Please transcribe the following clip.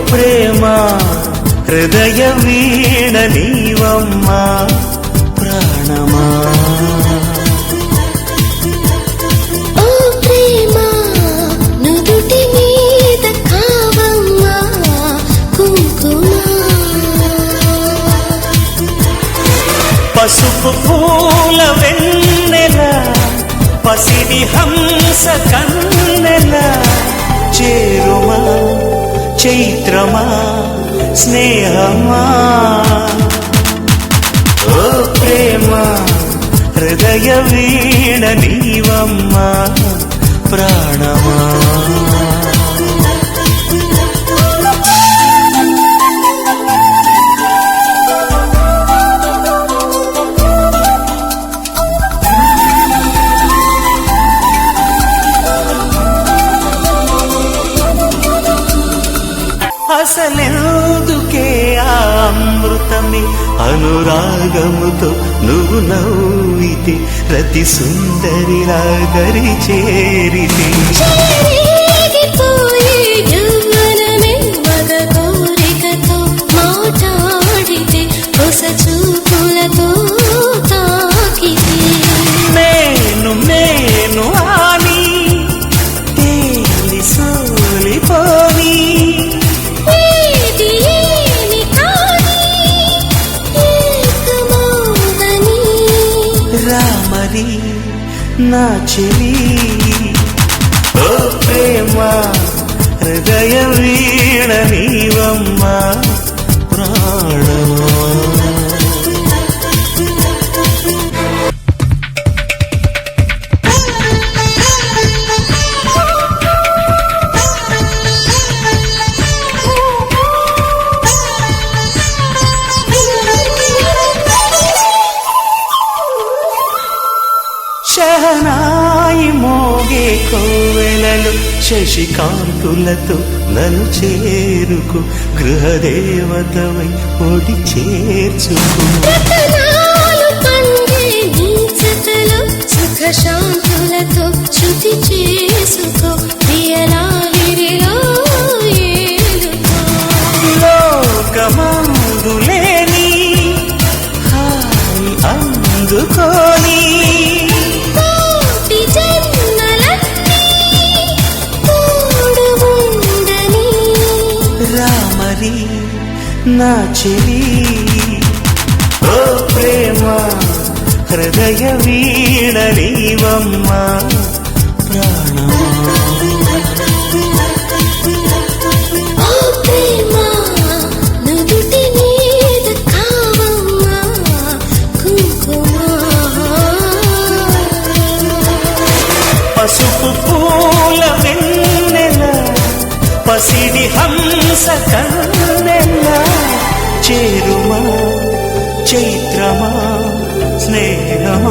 ప్రేమ హృదయ వీణ నీవమ్మా ప్రాణమా. ఓ ప్రేమ నుదుటి మీద కావమ్మా కుంకుమ. పసుపు పూల వెన్నెల పసిడి హంస కన్నెల చేరుమా చైత్రమా స్నేహమా. ఓ ప్రేమ హృదయ వీణ నీవమ్మా ప్రాణమా. అసలెందుకే ఆ అమృతమే అనురాగముతో నువ్వు నవ్వితే రతి సుందరిలా దరి చేరితే. చెరిగిపోయే యవ్వనమే మద కోరికతో మాట్లాడితే కొస చూపులతో తాకితే. నేను నేను ఆని తేలి సోలిపోని రామరి నా చెలి. ఓ ప్రేమ హృదయ వీణ నీవమ్మా ప్రాణమా. శహనాయి మోగే కోవెలలు శశికాంతులతో నన్ను చేరుకు గృహదేవతవై ఒడి చేర్చుకు. సుఖ శాంతులతో శృతి చేసుకో ప్రియలాలిరిలో ఏలుకో. లోకమందులేని హాయి అందుకోని రామరి నా చెలి. ఓ ప్రేమ హృదయ వీణ నీవమ్మా ప్రాణమా. ఓ ప్రేమ నుదుటి మీద కావమ్మా కుంకుమ. పసుపు పూల వెన్నెల పసిడి హంస కన్నెల చేరుమా చైత్రమా స్నేహమా.